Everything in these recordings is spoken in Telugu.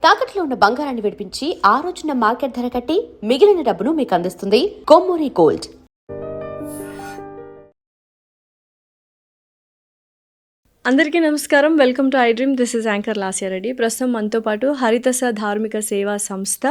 తాకట్లో ఉన్న బంగారాన్ని విడిపించి ఆ రోజున మార్కెట్ ధర కట్టి మిగిలిన డబ్బును మీకు అందిస్తుంది కొమ్మూరి గోల్డ్. అందరికీ నమస్కారం. Welcome to I dream. This is anchor Lasya Reddy. ప్రస్తుతం మనతో పాటు హరితస ధార్మిక సేవా సంస్థ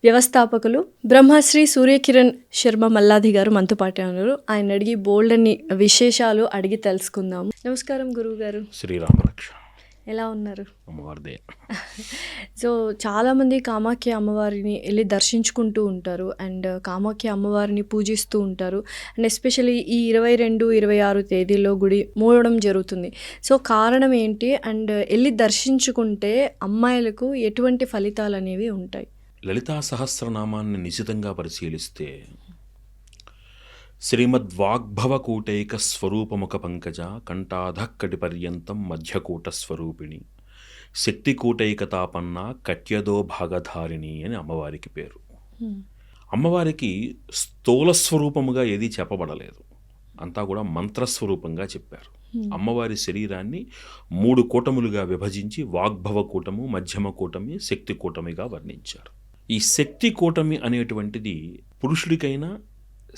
వ్యవస్థాపకులు బ్రహ్మశ్రీ సూర్యకిరణ్ శర్మ మల్లాది గారు మనతో పాటే ఉన్నారు. ఆయన అడిగి బోల్డ్ అని విశేషాలు అడిగి తెలుసుకుందాము. నమస్కారం గురువు గారు. శ్రీరామరక్ష. ఎలా ఉన్నారు? అమ్మవారిదే. సో చాలామంది కామాఖ్య అమ్మవారిని వెళ్ళి దర్శించుకుంటూ ఉంటారు అండ్ కామాఖ్య అమ్మవారిని పూజిస్తూ ఉంటారు. అండ్ ఎస్పెషలీ ఈ 22, 26 తేదీల్లో గుడి మూడడం జరుగుతుంది. సో కారణం ఏంటి అండ్ వెళ్ళి దర్శించుకుంటే అమ్మాయిలకు ఎటువంటి ఫలితాలు అనేవి ఉంటాయి? లలితా సహస్రనామాన్ని నిశితంగా పరిశీలిస్తే శ్రీమద్వాగ్భవకూటైక స్వరూపముఖ పంకజ కంఠాధక్కటి పర్యంతం మధ్యకూట స్వరూపిణి శక్తికూటైకతాపన్న కట్యదో భాగధారిణి అని అమ్మవారికి పేరు. అమ్మవారికి స్థూల స్వరూపముగా ఏదీ చెప్పబడలేదు, అంతా కూడా మంత్రస్వరూపంగా చెప్పారు. అమ్మవారి శరీరాన్ని 3 కూటములుగా విభజించి వాగ్భవ కూటము, మధ్యమ కూటమి, శక్తి కూటమిగా వర్ణించారు. ఈ శక్తి కూటమి అనేటువంటిది పురుషుడికైనా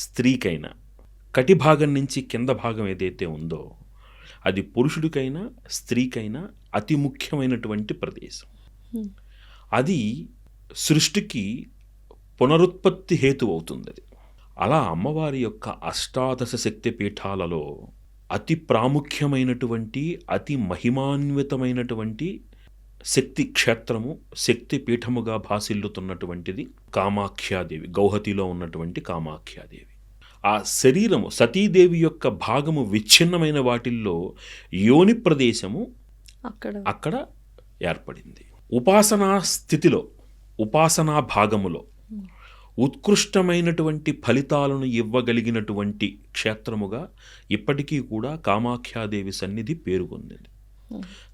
స్త్రీకైనా కటి భాగం నుంచి కింద భాగం ఏదైతే ఉందో అది పురుషుడికైనా స్త్రీకైనా అతి ముఖ్యమైనటువంటి ప్రదేశం. అది సృష్టికి పునరుత్పత్తి హేతు అవుతుంది. అది అలా అమ్మవారి యొక్క అష్టాదశ శక్తి పీఠాలలో అతి ప్రాముఖ్యమైనటువంటి అతి మహిమాన్వితమైనటువంటి శక్తి క్షేత్రము, శక్తి పీఠముగా భాసిల్లుతున్నటువంటిది కామాఖ్యాదేవి, గౌహతిలో ఉన్నటువంటి కామాఖ్యాదేవి. ఆ శరీరము సతీదేవి యొక్క భాగము విచ్ఛిన్నమైన వాటిల్లో యోని ప్రదేశము అక్కడ ఏర్పడింది. ఉపాసనా స్థితిలో, ఉపాసనా భాగములో ఉత్కృష్టమైనటువంటి ఫలితాలను ఇవ్వగలిగినటువంటి క్షేత్రముగా ఇప్పటికీ కూడా కామాఖ్యాదేవి సన్నిధి పేరుకొంది.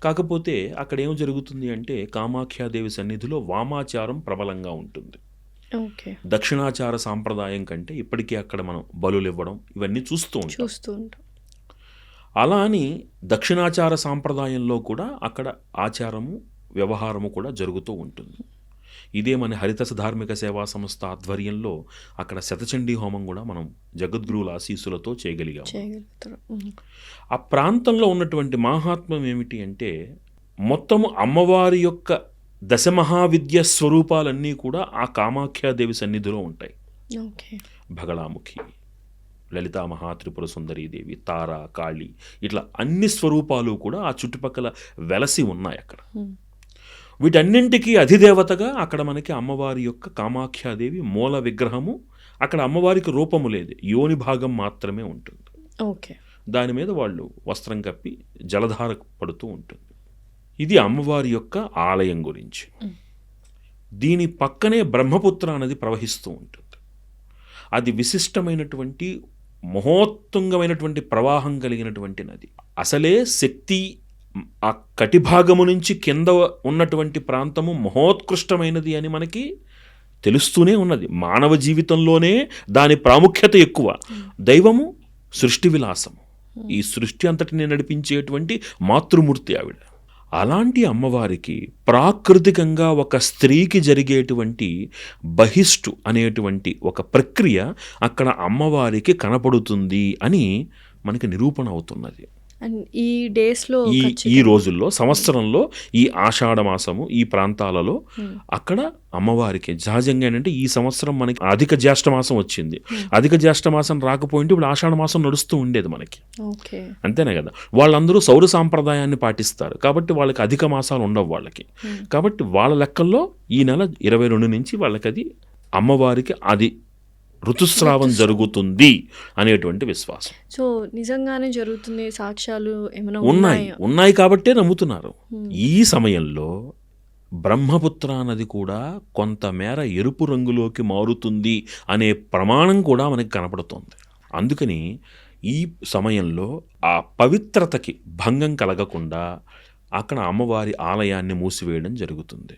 కాకపోతే అక్కడ ఏం జరుగుతుంది అంటే కామాఖ్యాదేవి సన్నిధిలో వామాచారం ప్రబలంగా ఉంటుంది. దక్షిణాచార సాంప్రదాయం కంటే ఇప్పటికీ అక్కడ మనం బలులు ఇవ్వడం ఇవన్నీ చూస్తూ ఉంటాం. అలా అని దక్షిణాచార సాంప్రదాయంలో కూడా అక్కడ ఆచారము వ్యవహారము కూడా జరుగుతూ ఉంటుంది. ఇదే మన హరితస ధార్మిక సేవా సంస్థ ఆధ్వర్యంలో అక్కడ శతచండీ హోమం కూడా మనం జగద్గురువుల ఆశీస్సులతో చేయగలిగాము. ఆ ప్రాంతంలో ఉన్నటువంటి మహాత్మ్యం ఏమిటి అంటే మొత్తము అమ్మవారి యొక్క దశమహావిద్య స్వరూపాలన్నీ కూడా ఆ కామాఖ్యాదేవి సన్నిధిలో ఉంటాయి. భగళాముఖి, లలితా మహాత్రిపుర సుందరీదేవి, తార, కాళి, ఇట్లా అన్ని స్వరూపాలు కూడా ఆ చుట్టుపక్కల వెలసి ఉన్నాయి అక్కడ. వీటన్నింటికీ అధిదేవతగా అక్కడ మనకి అమ్మవారి యొక్క కామాఖ్యాదేవి మూల విగ్రహము. అక్కడ అమ్మవారికి రూపము లేదు, యోని భాగం మాత్రమే ఉంటుంది. దాని మీద వాళ్ళు వస్త్రం కప్పి జలధార పడుతూ ఉంటుంది. ఇది అమ్మవారి యొక్క ఆలయం గురించి. దీని పక్కనే బ్రహ్మపుత్ర నది ప్రవహిస్తూ ఉంటుంది. అది విశిష్టమైనటువంటి మహోత్తుంగమైనటువంటి ప్రవాహం కలిగినటువంటి నది. అసలే శక్తి ఆ కటిభాగము నుంచి కింద ఉన్నటువంటి ప్రాంతము మహోత్కృష్టమైనది అని మనకి తెలుస్తూనే ఉన్నది. మానవ జీవితంలోనే దాని ప్రాముఖ్యత ఎక్కువ. దైవము సృష్టి విలాసము, ఈ సృష్టి అంతటిని నడిపించేటువంటి మాతృమూర్తి ఆవిడ. అలాంటి అమ్మవారికి ప్రాకృతికంగా ఒక స్త్రీకి జరిగేటువంటి బహిష్టు అనేటువంటి ఒక ప్రక్రియ అక్కడ అమ్మవారికి కనపడుతుంది అని మనకి నిరూపణ అవుతున్నది. అండ్ ఈ డేస్లో, ఈ రోజుల్లో, సంవత్సరంలో ఈ ఆషాఢ మాసము ఈ ప్రాంతాలలో అక్కడ అమ్మవారికి సహజంగా ఏంటంటే ఈ సంవత్సరం మనకి అధిక జ్యేష్ఠ మాసం వచ్చింది. అధిక జ్యేష్ఠ మాసం రాకపోయింటే ఇప్పుడు ఆషాఢ మాసం నడుస్తూ ఉండేది మనకి, అంతేనే కదా. వాళ్ళందరూ సౌర సాంప్రదాయాన్ని పాటిస్తారు కాబట్టి వాళ్ళకి అధిక మాసాలు ఉండవు వాళ్ళకి. కాబట్టి వాళ్ళ లెక్కల్లో ఈ నెల 22 నుంచి వాళ్ళకి అది అమ్మవారికి అది ఋతుస్రావం జరుగుతుంది అనేటువంటి విశ్వాసం. సో నిజంగానే జరుగుతుంది, సాక్ష్యాలు ఏమైనా ఉన్నాయి కాబట్టే నమ్ముతున్నారు. ఈ సమయంలో బ్రహ్మపుత్ర నది కూడా కొంతమేర ఎరుపు రంగులోకి మారుతుంది అనే ప్రమాణం కూడా మనకి కనపడుతోంది. అందుకని ఈ సమయంలో ఆ పవిత్రతకి భంగం కలగకుండా అక్కడ అమ్మవారి ఆలయాన్ని మూసివేయడం జరుగుతుంది.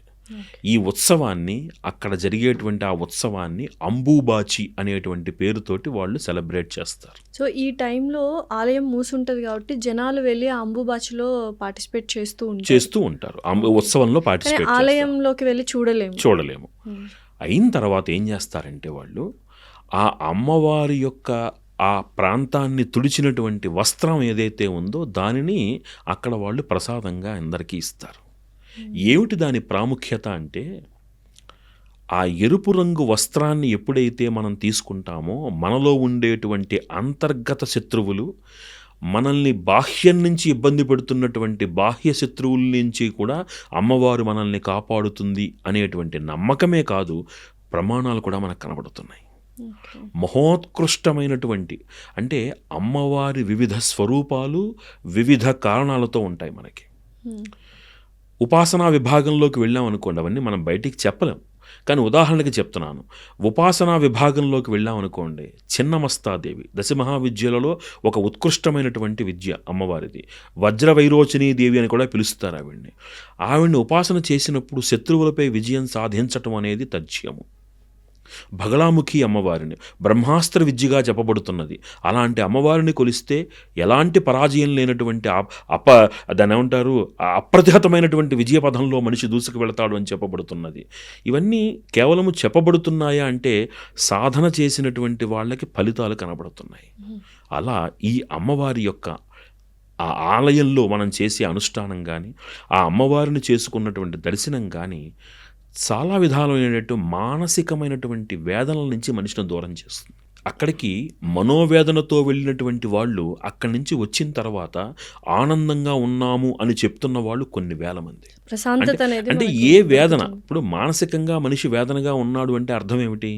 ఈ ఉత్సవాన్ని అక్కడ జరిగేటువంటి ఆ ఉత్సవాన్ని అంబుబాచి అనేటువంటి పేరుతోటి వాళ్ళు సెలబ్రేట్ చేస్తారు. సో ఈ టైంలో ఆలయం మూసుంటది కాబట్టి జనాలు వెళ్ళి ఆ అంబుబాచిలో పార్టిసిపేట్ చేస్తూ ఉంటారు. ఉత్సవంలో కానీ పార్టిసిపేట్ ఆలయంలోకి వెళ్ళి చూడలేము. అయిన తర్వాత ఏం చేస్తారంటే వాళ్ళు ఆ అమ్మవారి యొక్క ఆ ప్రాంతాన్ని తుడిచినటువంటి వస్త్రం ఏదైతే ఉందో దానిని అక్కడ వాళ్ళు ప్రసాదంగా అందరికీ ఇస్తారు. ఏమిటి దాని ప్రాముఖ్యత అంటే, ఆ ఎరుపు రంగు వస్త్రాన్ని ఎప్పుడైతే మనం తీసుకుంటామో మనలో ఉండేటువంటి అంతర్గత శత్రువులు, మనల్ని బాహ్యం నుంచి ఇబ్బంది పెడుతున్నటువంటి బాహ్య శత్రువుల నుంచి కూడా అమ్మవారు మనల్ని కాపాడుతుంది అనేటువంటి నమ్మకమే కాదు, ప్రమాణాలు కూడా మనకు కనబడుతున్నాయి. మహోత్కృష్టమైనటువంటి అంటే అమ్మవారి వివిధ స్వరూపాలు వివిధ కారణాలతో ఉంటాయి మనకి. ఉపాసనా విభాగంలోకి వెళ్ళాం అనుకోండి, అవన్నీ మనం బయటికి చెప్పలేం. కానీ ఉదాహరణకి చెప్తున్నాను, ఉపాసనా విభాగంలోకి వెళ్ళాం అనుకోండి, చిన్నమస్తాదేవి దశమహావిద్యలలో ఒక ఉత్కృష్టమైనటువంటి విద్య అమ్మవారిది. వజ్రవైరోచనీ దేవి అని కూడా పిలుస్తారు ఆవిడ్ని ఉపాసన చేసినప్పుడు శత్రువులపై విజయం సాధించటం అనేది తథ్యము. బగళాముఖి అమ్మవారిని బ్రహ్మాస్త్ర విద్యగా చెప్పబడుతున్నది. అలాంటి అమ్మవారిని కొలిస్తే ఎలాంటి పరాజయం లేనటువంటి దాన్ని ఏమంటారు, అప్రతిహతమైనటువంటి విజయపథంలో మనిషి దూసుకు వెళతాడు అని చెప్పబడుతున్నది. ఇవన్నీ కేవలము చెప్పబడుతున్నాయా అంటే సాధన చేసినటువంటి వాళ్ళకి ఫలితాలు కనబడుతున్నాయి. అలా ఈ అమ్మవారి యొక్క ఆ ఆలయంలో మనం చేసే అనుష్ఠానం కానీ, ఆ అమ్మవారిని చేసుకున్నటువంటి దర్శనం కానీ చాలా విధాలమైనటువంటి మానసికమైనటువంటి వేదనల నుంచి మనిషిని దూరం చేస్తుంది. అక్కడికి మనోవేదనతో వెళ్ళినటువంటి వాళ్ళు అక్కడి నుంచి వచ్చిన తర్వాత ఆనందంగా ఉన్నాము అని చెప్తున్న వాళ్ళు కొన్ని వేల మంది. అంటే ఏ వేదన, ఇప్పుడు మానసికంగా మనిషి వేదనగా ఉన్నాడు అంటే అర్థం ఏమిటి,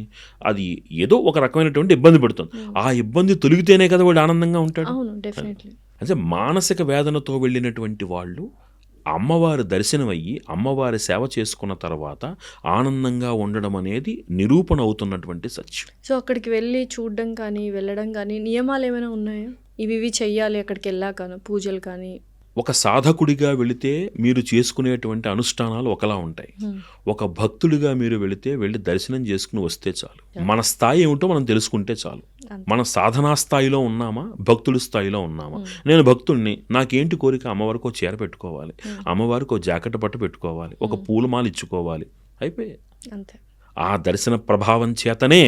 అది ఏదో ఒక రకమైనటువంటి ఇబ్బంది పడుతుంది. ఆ ఇబ్బంది తొలగితేనే కదా వాడు ఆనందంగా ఉంటాడు. అంటే మానసిక వేదనతో వెళ్ళినటువంటి వాళ్ళు అమ్మవారి దర్శనం అయ్యి అమ్మవారి సేవ చేసుకున్న తర్వాత ఆనందంగా ఉండడం అనేది నిరూపణ అవుతున్నటువంటి సత్యం. సో అక్కడికి వెళ్ళి చూడడం కానీ వెళ్ళడం కానీ నియమాలు ఏమైనా ఉన్నాయా, ఇవి చెయ్యాలి అక్కడికి వెళ్ళాక, పూజలు కానీ? ఒక సాధకుడిగా వెళితే మీరు చేసుకునేటువంటి అనుష్ఠానాలు ఒకలా ఉంటాయి. ఒక భక్తుడిగా మీరు వెళ్ళి దర్శనం చేసుకుని వస్తే చాలు. మన స్థాయి ఏమిటో మనం తెలుసుకుంటే చాలు. మన సాధనా స్థాయిలో ఉన్నామా, భక్తుడి స్థాయిలో ఉన్నామా? నేను భక్తుడిని, నాకేంటి కోరిక, అమ్మవారికి ఒక చీర పెట్టుకోవాలి, అమ్మవారికి ఒక జాకెట్ పట్టు పెట్టుకోవాలి, ఒక పూలమాల ఇచ్చుకోవాలి, అయిపోయి అంతే. ఆ దర్శన ప్రభావం చేతనే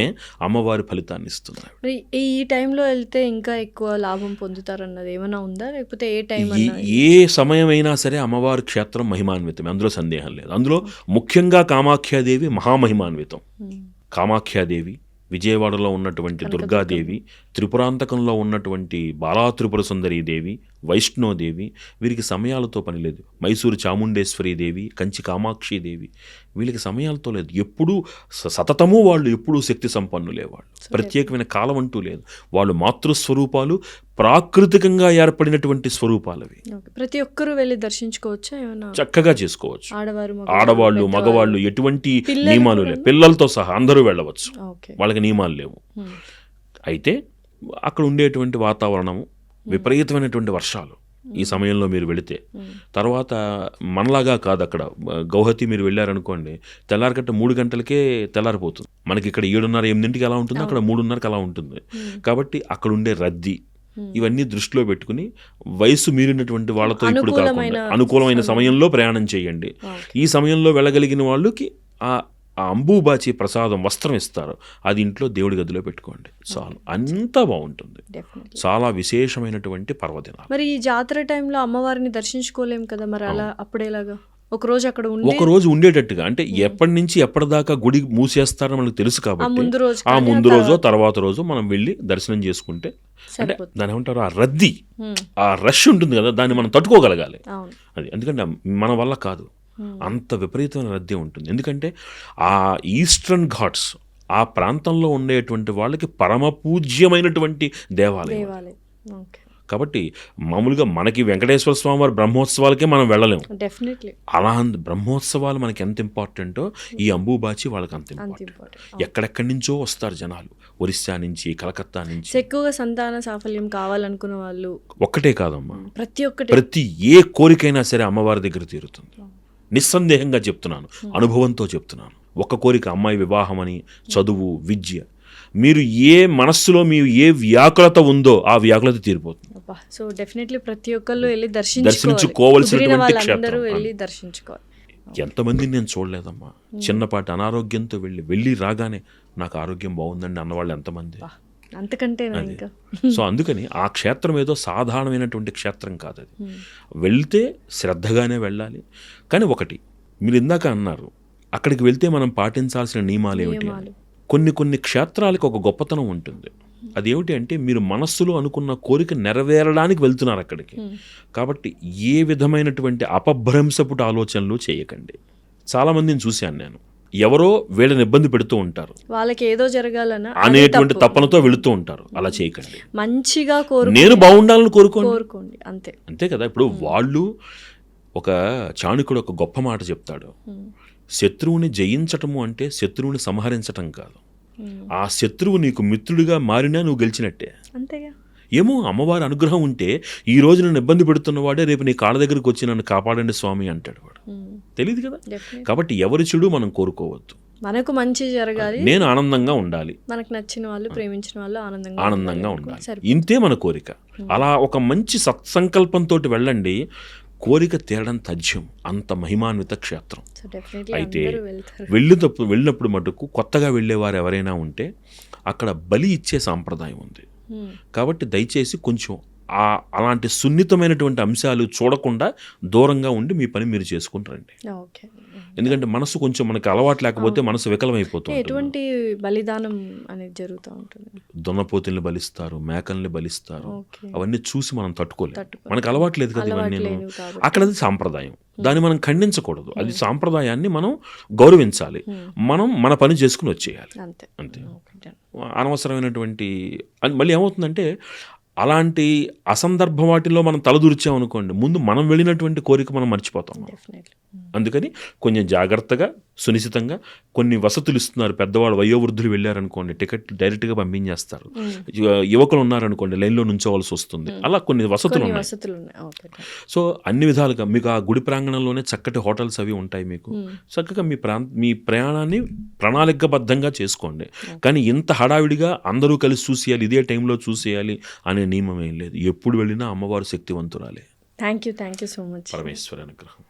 అమ్మవారి ఫలితాన్ని ఇస్తున్నారు. ఈ టైంలో వెళ్తే ఇంకా ఎక్కువ లాభం పొందుతారన్నది ఏమైనా ఉందా, లేకపోతే ఏ టైం ఏ సమయం అయినా సరే అమ్మవారి క్షేత్రం మహిమాన్వితం, అందులో సందేహం లేదు. అందులో ముఖ్యంగా కామాఖ్యాదేవి మహామహిమాన్వితం. కామాఖ్యాదేవి, విజయవాడలో ఉన్నటువంటి దుర్గాదేవి, త్రిపురాంతకంలో ఉన్నటువంటి బాలా త్రిపుర సుందరీదేవి, వైష్ణోదేవి, వీరికి సమయాలతో పని లేదు. మైసూరు చాముండేశ్వరీదేవి, కంచి కామాక్షిదేవి, వీళ్ళకి సమయాలతో లేదు. ఎప్పుడూ సతతము వాళ్ళు ఎప్పుడూ శక్తి సంపన్నులే. వాళ్ళు ప్రత్యేకమైన కాలం అంటూ లేదు. వాళ్ళు మాతృస్వరూపాలు, ప్రాకృతికంగా ఏర్పడినటువంటి స్వరూపాలవి. ప్రతి ఒక్కరూ వెళ్ళి దర్శించుకోవచ్చా, ఏమైనా చక్కగా చేసుకోవచ్చు. ఆడవాళ్ళు మగవాళ్ళు ఎటువంటి నియమాలు లేవు, పిల్లలతో సహా అందరూ వెళ్ళవచ్చు, వాళ్ళకి నియమాలు లేవు. అయితే అక్కడ ఉండేటువంటి వాతావరణము, విపరీతమైనటువంటి వర్షాలు ఈ సమయంలో మీరు వెళితే, తర్వాత మనలాగా కాదు. అక్కడ గౌహతి మీరు వెళ్ళారనుకోండి, తెల్లారికట్ట 3 గంటలకే తెల్లారిపోతుంది. మనకి ఇక్కడ 7:30, 8 అలా ఉంటుంది, అక్కడ 3:30 అలా ఉంటుంది. కాబట్టి అక్కడ ఉండే రద్దీ ఇవన్నీ దృష్టిలో పెట్టుకుని వయసు మీరినటువంటి వాళ్ళతో ఇప్పుడు కాకుండా అనుకూలమైన సమయంలో ప్రయాణం చేయండి. ఈ సమయంలో వెళ్ళగలిగిన వాళ్ళకి ఆ అంబుబాచి ప్రసాదం వస్త్రం ఇస్తారు, అది ఇంట్లో దేవుడి గదిలో పెట్టుకోండి చాలు, అంతా బాగుంటుంది. చాలా విశేషమైనటువంటి పర్వదినాలు. మరి ఈ జాతర టైంలో అమ్మవారిని దర్శించుకోలేము కదా, మరి అలా అప్పుడేలాగా ఒక రోజు ఉండేటట్టుగా, అంటే ఎప్పటి నుంచి ఎప్పటిదాకా గుడి మూసేస్తారో మనకు తెలుసు కాబట్టి ఆ ముందు రోజో తర్వాత రోజు మనం వెళ్ళి దర్శనం చేసుకుంటే, అంటే దాని ఏమంటారు, ఆ రద్దీ, ఆ రష్ ఉంటుంది కదా, దాన్ని మనం తట్టుకోగలగాలి. అది ఎందుకంటే మన వల్ల కాదు, అంత విపరీతమైన రద్దీ ఉంటుంది. ఎందుకంటే ఆ ఈస్టర్న్ ఘాట్స్ ఆ ప్రాంతంలో ఉండేటువంటి వాళ్ళకి పరమ పూజ్యమైనటువంటి దేవాలయం. కాబట్టి మామూలుగా మనకి వెంకటేశ్వర స్వామి వారి బ్రహ్మోత్సవాలకే మనం వెళ్ళలేము. అలా బ్రహ్మోత్సవాలు మనకి ఎంత ఇంపార్టెంటో ఈ అంబుబాచి వాళ్ళకి అంత ఇంపార్టెంట్. ఎక్కడెక్కడి నుంచో వస్తారు జనాలు, ఒరిస్సా నుంచి, కలకత్తా నుంచి. ఎక్కువగా సంతాన సాఫల్యం కావాలనుకున్న వాళ్ళు ఒక్కటే కాదమ్మా, ప్రతి ఏ కోరికైనా సరే అమ్మవారి దగ్గర తీరుతుంది. నిస్సందేహంగా చెప్తున్నాను, అనుభవంతో చెప్తున్నాను. ఒక కోరిక అమ్మాయి వివాహం అని, చదువు, విద్య, మీరు ఏ మనస్సులో మీరు ఏ వ్యాకులత ఉందో ఆ వ్యాకులత తీరిపోతుంది. సో డెఫినెట్లీ ప్రతి ఒక్కళ్ళు వెళ్ళి దర్శించుకోవాల్సినటువంటి వాళ్ళందరూ క్షేత్రం. వెళ్ళి దర్శించుకోవాలి. ఎంతమందిని నేను చూడలేదమ్మా, చిన్నపాటి అనారోగ్యంతో వెళ్ళి రాగానే నాకు ఆరోగ్యం బాగుందండి అన్నవాళ్ళు ఎంతమంది. అంతకంటే ఇంకా సో అందుకని ఆ క్షేత్రం ఏదో సాధారణమైనటువంటి క్షేత్రం కాదు అది. వెళ్తే శ్రద్ధగానే వెళ్ళాలి. కానీ ఒకటి మీరు ఇందాక అన్నారు, అక్కడికి వెళ్తే మనం పాటించాల్సిన నియమాలు ఏమిటి అని. కొన్ని క్షేత్రాలకు ఒక గొప్పతనం ఉంటుంది. అదేమిటి అంటే మీరు మనస్సులో అనుకున్న కోరిక నెరవేరడానికి వెళ్తున్నారు అక్కడికి. కాబట్టి ఏ విధమైనటువంటి అపభ్రంశపుట ఆలోచనలు చేయకండి. చాలామందిని చూశాను నేను, ఎవరో వీళ్ళని ఇబ్బంది పెడుతూ ఉంటారు, వాళ్ళకి ఏదో జరగాలన్న అనేటువంటి తపనతో వెళుతూ ఉంటారు. అలా చేయకండి. మంచిగా నేను బాగుండాలని కోరుకోండి అంతే. అంతే కదా. ఇప్పుడు వాళ్ళు ఒక చాణుక్యుడు ఒక గొప్ప మాట చెప్తాడు, శత్రువుని జయించటము అంటే శత్రువుని సంహరించటం కాదు, ఆ శత్రువు నీకు మిత్రుడిగా మారినా నువ్వు గెలిచినట్టే. అంతేగా. ఏమో అమ్మవారి అనుగ్రహం ఉంటే ఈ రోజు నన్ను ఇబ్బంది పెడుతున్నవాడే రేపు నీ కాళ్ళ దగ్గరికి వచ్చి నన్ను కాపాడండి స్వామి అంటాడు వాడు. తెలియదు కదా. కాబట్టి ఎవరి చెడు మనం కోరుకోవద్దు, మనకు మంచి జరగాలి, నేను ఆనందంగా ఉండాలి, మనకు నచ్చిన వాళ్ళు ప్రేమించిన వాళ్ళు ఆనందంగా ఉండాలి, ఇంతే మన కోరిక. అలా ఒక మంచి సత్సంకల్పంతో వెళ్ళండి, కోరిక తీరడం తథ్యం. అంత మహిమాన్విత క్షేత్రం. అయితే వెళ్ళినప్పుడు మటుకు కొత్తగా వెళ్ళేవారు ఎవరైనా ఉంటే అక్కడ బలి ఇచ్చే సాంప్రదాయం ఉంది. కాబట్టి దయచేసి కొంచెం అలాంటి సున్నితమైనటువంటి అంశాలు చూడకుండా దూరంగా ఉండి మీ పని మీరు చేసుకుంటారండి. ఎందుకంటే మనసు కొంచెం మనకి అలవాటు లేకపోతే మనసు వికలమైపోతుంది. ఎటువంటి బలిదానం అనేది జరుగుతూ ఉంటుంది. దున్నపోతుల్ని బలిస్తారు, మేకల్ని బలిస్తారు. అవన్నీ చూసి మనం తట్టుకోలేము, మనకు అలవాటు లేదు కదా ఇవన్నీ. అక్కడ అది సాంప్రదాయం, దాన్ని మనం ఖండించకూడదు. అది సాంప్రదాయాన్ని మనం గౌరవించాలి, మనం మన పని చేసుకుని వచ్చేయాలి అంతే. అనవసరమైనటువంటి మళ్ళీ ఏమవుతుందంటే అలాంటి అసందర్భ వాటిలో మనం తలదూర్చామనుకోండి, ముందు మనం వెళ్ళినటువంటి కోరిక మనం మర్చిపోతాం. అందుకని కొంచెం జాగ్రత్తగా సునిశ్చితంగా కొన్ని వసతులు ఇస్తున్నారు. పెద్దవాళ్ళు వయోవృద్ధులు వెళ్ళారనుకోండి, టికెట్ డైరెక్ట్గా పంపించేస్తారు. యువకులు ఉన్నారనుకోండి, లైన్లో నుంచోవలసి వస్తుంది. అలా కొన్ని వసతులు ఉన్నాయి. సో అన్ని విధాలుగా మీకు ఆ గుడి ప్రాంగణంలోనే చక్కటి హోటల్స్ అవి ఉంటాయి. మీకు చక్కగా మీ ప్రయాణాన్ని ప్రణాళికబద్ధంగా చేసుకోండి. కానీ ఇంత హడావిడిగా అందరూ కలిసి చూసేయాలి, ఇదే టైంలో చూసేయాలి అనే నియమం ఏం లేదు. ఎప్పుడు వెళ్ళినా అమ్మవారు శక్తివంతురాలే. Thank you so much. Parameshwari అనుగ్రహం.